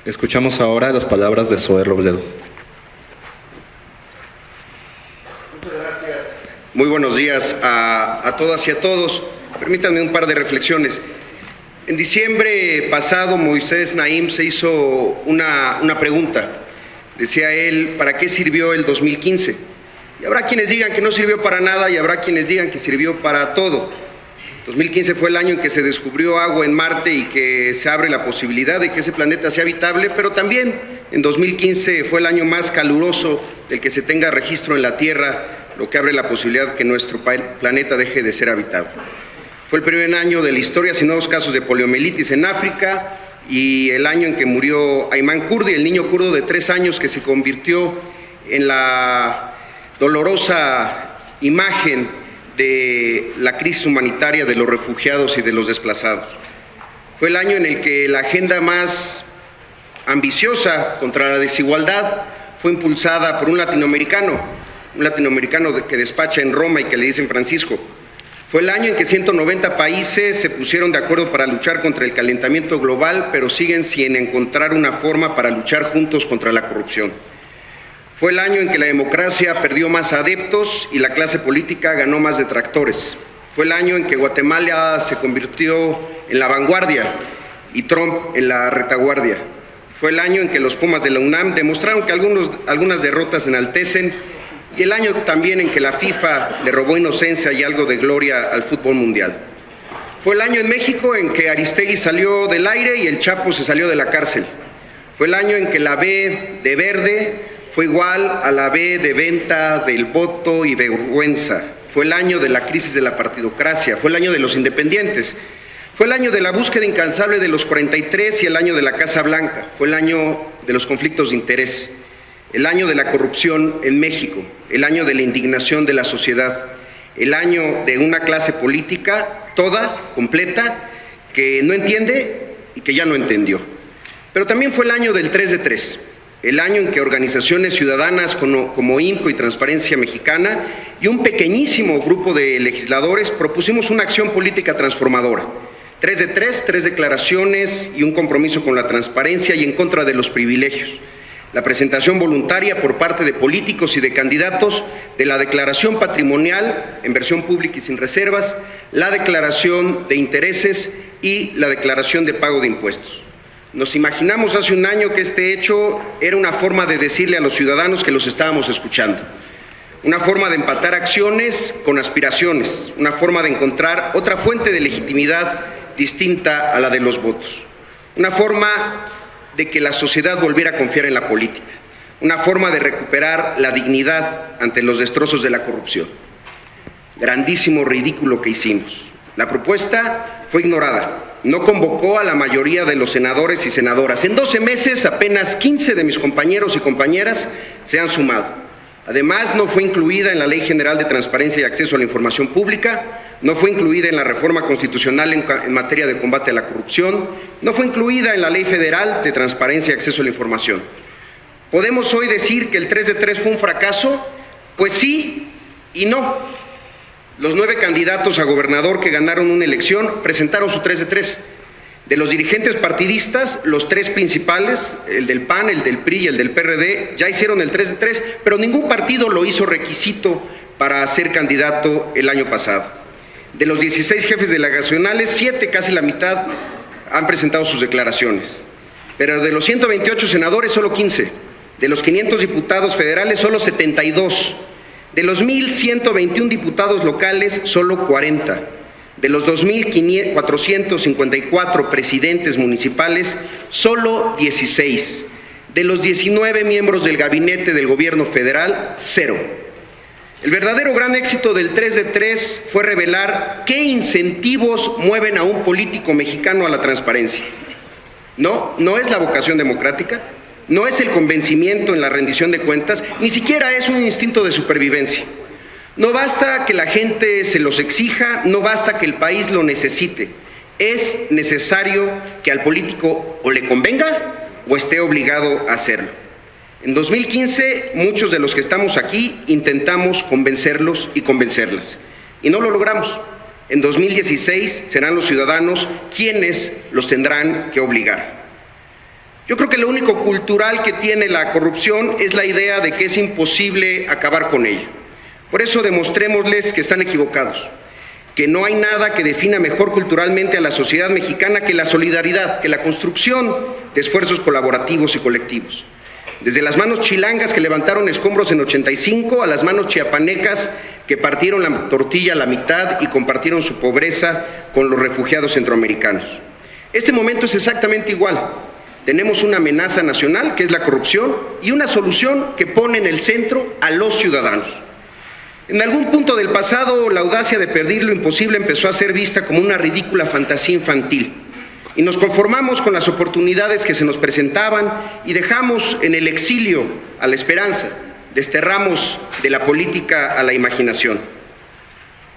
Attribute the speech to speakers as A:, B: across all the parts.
A: Escuchamos ahora las palabras de Zoé Robledo.
B: Muchas gracias. Muy buenos días a todas y a todos. Permítanme un par de reflexiones. En diciembre pasado, Moisés Naim se hizo una pregunta. Decía él, ¿para qué sirvió el 2015? Y habrá quienes digan que no sirvió para nada y habrá quienes digan que sirvió para todo. 2015 fue el año en que se descubrió agua en Marte y que se abre la posibilidad de que ese planeta sea habitable, pero también en 2015 fue el año más caluroso del que se tenga registro en la Tierra, lo que abre la posibilidad de que nuestro planeta deje de ser habitable. Fue el primer año de la historia sin nuevos casos de poliomielitis en África y el año en que murió Ayman Kurdi, el niño kurdo de 3 años que se convirtió en la dolorosa imagen de la crisis humanitaria de los refugiados y de los desplazados. Fue el año en el que la agenda más ambiciosa contra la desigualdad fue impulsada por un latinoamericano que despacha en Roma y que le dicen Francisco. Fue el año en que 190 países se pusieron de acuerdo para luchar contra el calentamiento global, pero siguen sin encontrar una forma para luchar juntos contra la corrupción. Fue el año en que la democracia perdió más adeptos y la clase política ganó más detractores. Fue el año en que Guatemala se convirtió en la vanguardia y Trump en la retaguardia. Fue el año en que los Pumas de la UNAM demostraron que algunas derrotas enaltecen y el año también en que la FIFA le robó inocencia y algo de gloria al fútbol mundial. Fue el año en México en que Aristegui salió del aire y el Chapo se salió de la cárcel. Fue el año en que la B de verde fue igual a la B de venta del voto y vergüenza. Fue el año de la crisis de la partidocracia, fue el año de los independientes, fue el año de la búsqueda incansable de los 43 y el año de la Casa Blanca, fue el año de los conflictos de interés, el año de la corrupción en México, el año de la indignación de la sociedad, el año de una clase política toda, completa, que no entiende y que ya no entendió. Pero también fue el año del 3 de 3. El año en que organizaciones ciudadanas como INCO y Transparencia Mexicana y un pequeñísimo grupo de legisladores propusimos una acción política transformadora. 3 de 3, 3 declaraciones y un compromiso con la transparencia y en contra de los privilegios. La presentación voluntaria por parte de políticos y de candidatos de la declaración patrimonial en versión pública y sin reservas, la declaración de intereses y la declaración de pago de impuestos. Nos imaginamos hace un año que este hecho era una forma de decirle a los ciudadanos que los estábamos escuchando, una forma de empatar acciones con aspiraciones, una forma de encontrar otra fuente de legitimidad distinta a la de los votos, una forma de que la sociedad volviera a confiar en la política, una forma de recuperar la dignidad ante los destrozos de la corrupción. Grandísimo ridículo que hicimos. La propuesta fue ignorada. No convocó a la mayoría de los senadores y senadoras. En 12 meses, apenas 15 de mis compañeros y compañeras se han sumado. Además, no fue incluida en la Ley General de Transparencia y Acceso a la Información Pública, no fue incluida en la reforma constitucional en materia de combate a la corrupción, no fue incluida en la Ley Federal de Transparencia y Acceso a la Información. ¿Podemos hoy decir que el 3 de 3 fue un fracaso? Pues sí y no. Los 9 candidatos a gobernador que ganaron una elección presentaron su 3 de 3. De los dirigentes partidistas, los 3 principales, el del PAN, el del PRI y el del PRD, ya hicieron el 3 de 3, pero ningún partido lo hizo requisito para ser candidato el año pasado. De los 16 jefes delegacionales, 7, casi la mitad, han presentado sus declaraciones. Pero de los 128 senadores, solo 15. De los 500 diputados federales, solo 72. De los 1,121 diputados locales, solo 40. De los 2,454 presidentes municipales, solo 16. De los 19 miembros del gabinete del gobierno federal, 0. El verdadero gran éxito del 3 de 3 fue revelar qué incentivos mueven a un político mexicano a la transparencia. No es la vocación democrática, no es el convencimiento en la rendición de cuentas, ni siquiera es un instinto de supervivencia. No basta que la gente se los exija, no basta que el país lo necesite. Es necesario que al político o le convenga o esté obligado a hacerlo. En 2015, muchos de los que estamos aquí intentamos convencerlos y convencerlas, y no lo logramos. En 2016 serán los ciudadanos quienes los tendrán que obligar. Yo creo que lo único cultural que tiene la corrupción es la idea de que es imposible acabar con ella. Por eso demostrémosles que están equivocados, que no hay nada que defina mejor culturalmente a la sociedad mexicana que la solidaridad, que la construcción de esfuerzos colaborativos y colectivos. Desde las manos chilangas que levantaron escombros en 85 a las manos chiapanecas que partieron la tortilla a la mitad y compartieron su pobreza con los refugiados centroamericanos. Este momento es exactamente igual. Tenemos una amenaza nacional, que es la corrupción, y una solución que pone en el centro a los ciudadanos. En algún punto del pasado, la audacia de pedir lo imposible empezó a ser vista como una ridícula fantasía infantil, y nos conformamos con las oportunidades que se nos presentaban y dejamos en el exilio a la esperanza, desterramos de la política a la imaginación.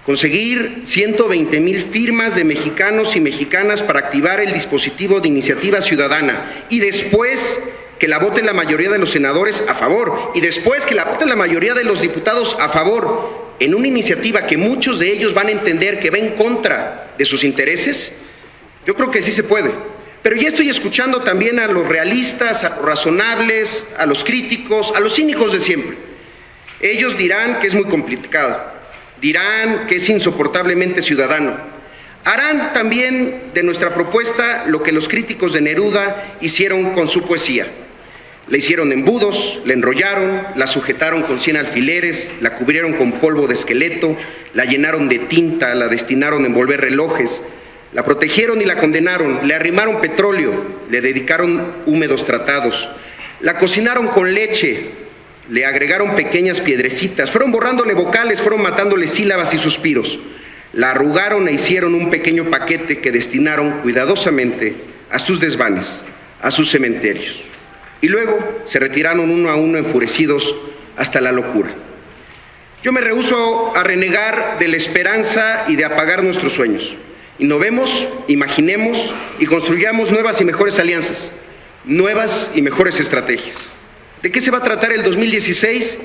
B: Conseguir 120,000 firmas de mexicanos y mexicanas para activar el dispositivo de iniciativa ciudadana y después que la voten la mayoría de los senadores a favor y después que la voten la mayoría de los diputados a favor en una iniciativa que muchos de ellos van a entender que va en contra de sus intereses, yo creo que sí se puede. Pero ya estoy escuchando también a los realistas, a los razonables, a los críticos, a los cínicos de siempre. Ellos dirán que es muy complicado, dirán que es insoportablemente ciudadano. Harán también de nuestra propuesta lo que los críticos de Neruda hicieron con su poesía. La hicieron embudos, la enrollaron, la sujetaron con 100 alfileres, la cubrieron con polvo de esqueleto, la llenaron de tinta, la destinaron a envolver relojes, la protegieron y la condenaron, le arrimaron petróleo, le dedicaron húmedos tratados, la cocinaron con leche, le agregaron pequeñas piedrecitas, fueron borrándole vocales, fueron matándole sílabas y suspiros, la arrugaron e hicieron un pequeño paquete que destinaron cuidadosamente a sus desvanes, a sus cementerios. Y luego se retiraron uno a uno enfurecidos hasta la locura. Yo me rehúso a renegar de la esperanza y de apagar nuestros sueños. Innovemos, imaginemos y construyamos nuevas y mejores alianzas, nuevas y mejores estrategias. ¿De qué se va a tratar el 2016?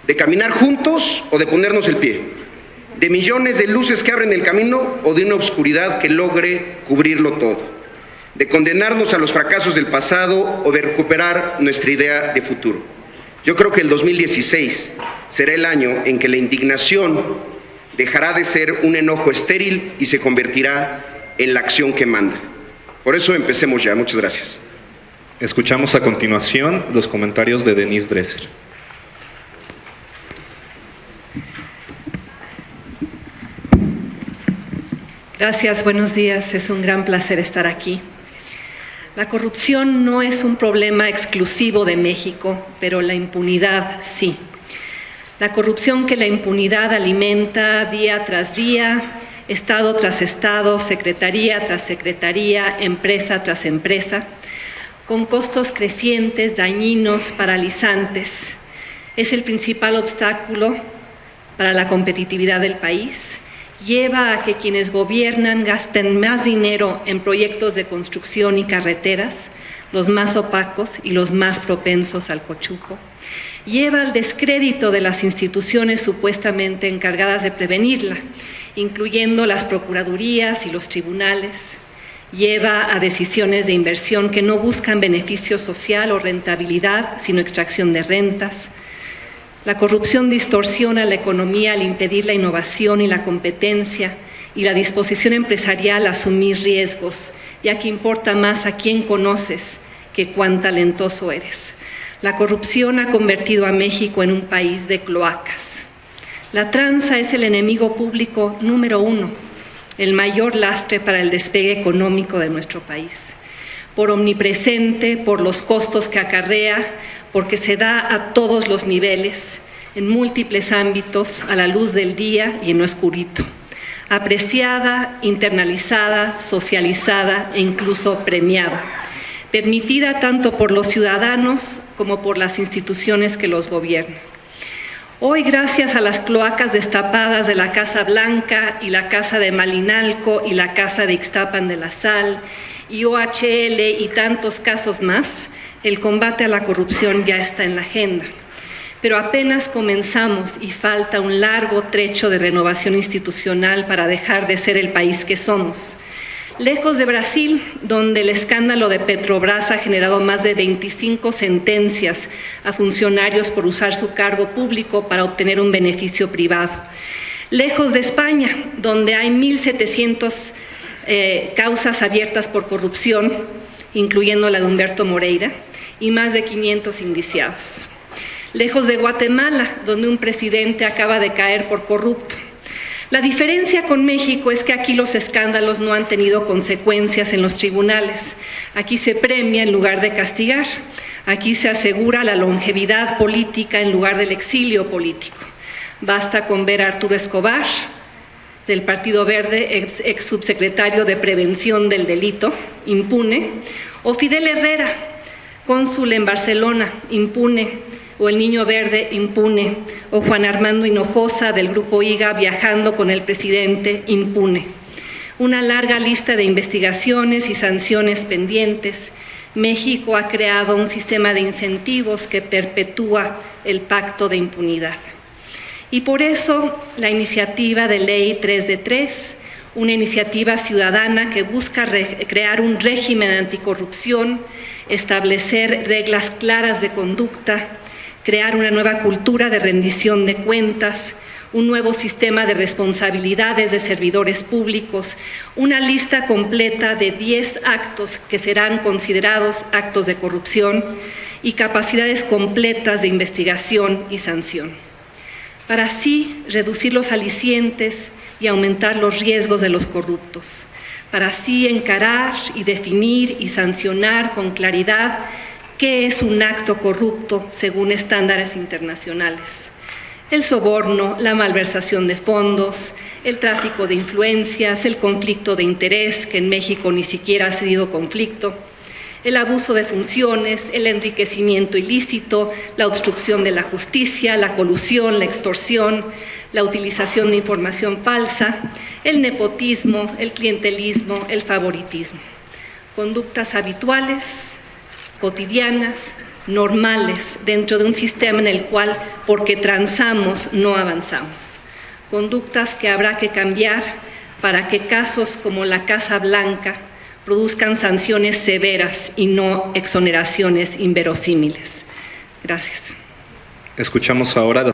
B: ¿De caminar juntos o de ponernos el pie? ¿De millones de luces que abren el camino o de una oscuridad que logre cubrirlo todo? ¿De condenarnos a los fracasos del pasado o de recuperar nuestra idea de futuro? Yo creo que el 2016 será el año en que la indignación dejará de ser un enojo estéril y se convertirá en la acción que manda. Por eso empecemos ya. Muchas gracias.
A: Escuchamos a continuación los comentarios de Denise Dresser.
C: Gracias, buenos días. Es un gran placer estar aquí. La corrupción no es un problema exclusivo de México, pero la impunidad sí. La corrupción que la impunidad alimenta día tras día, estado tras estado, secretaría tras secretaría, empresa tras empresa, con costos crecientes, dañinos, paralizantes, es el principal obstáculo para la competitividad del país. Lleva a que quienes gobiernan gasten más dinero en proyectos de construcción y carreteras, los más opacos y los más propensos al cochuco. Lleva al descrédito de las instituciones supuestamente encargadas de prevenirla, incluyendo las procuradurías y los tribunales. Lleva a decisiones de inversión que no buscan beneficio social o rentabilidad, sino extracción de rentas. La corrupción distorsiona la economía al impedir la innovación y la competencia y la disposición empresarial a asumir riesgos, ya que importa más a quién conoces que cuán talentoso eres. La corrupción ha convertido a México en un país de cloacas. La tranza es el enemigo público número 1, el mayor lastre para el despegue económico de nuestro país. Por omnipresente, por los costos que acarrea, porque se da a todos los niveles, en múltiples ámbitos, a la luz del día y en lo oscurito. Apreciada, internalizada, socializada e incluso premiada. Permitida tanto por los ciudadanos como por las instituciones que los gobiernan. Hoy, gracias a las cloacas destapadas de la Casa Blanca y la Casa de Malinalco y la Casa de Ixtapan de la Sal y OHL y tantos casos más, el combate a la corrupción ya está en la agenda. Pero apenas comenzamos y falta un largo trecho de renovación institucional para dejar de ser el país que somos. Lejos de Brasil, donde el escándalo de Petrobras ha generado más de 25 sentencias a funcionarios por usar su cargo público para obtener un beneficio privado. Lejos de España, donde hay 1.700 causas abiertas por corrupción, incluyendo la de Humberto Moreira, y más de 500 indiciados. Lejos de Guatemala, donde un presidente acaba de caer por corrupto. La diferencia con México es que aquí los escándalos no han tenido consecuencias en los tribunales. Aquí se premia en lugar de castigar. Aquí se asegura la longevidad política en lugar del exilio político. Basta con ver a Arturo Escobar, del Partido Verde, ex subsecretario de Prevención del Delito, impune, o Fidel Herrera, cónsul en Barcelona, impune, o el Niño Verde, impune, o Juan Armando Hinojosa del Grupo IGA viajando con el presidente, impune. Una larga lista de investigaciones y sanciones pendientes. México ha creado un sistema de incentivos que perpetúa el pacto de impunidad. Y por eso la iniciativa de ley 3 de 3, una iniciativa ciudadana que busca crear un régimen anticorrupción, establecer reglas claras de conducta, crear una nueva cultura de rendición de cuentas, un nuevo sistema de responsabilidades de servidores públicos, una lista completa de 10 actos que serán considerados actos de corrupción y capacidades completas de investigación y sanción, para así reducir los alicientes y aumentar los riesgos de los corruptos, para así encarar y definir y sancionar con claridad qué es un acto corrupto según estándares internacionales. El soborno, la malversación de fondos, el tráfico de influencias, el conflicto de interés, que en México ni siquiera ha sido conflicto, el abuso de funciones, el enriquecimiento ilícito, la obstrucción de la justicia, la colusión, la extorsión, la utilización de información falsa, el nepotismo, el clientelismo, el favoritismo. Conductas habituales, cotidianas, normales, dentro de un sistema en el cual, porque transamos, no avanzamos. Conductas que habrá que cambiar para que casos como la Casa Blanca produzcan sanciones severas y no exoneraciones inverosímiles. Gracias.
A: Escuchamos ahora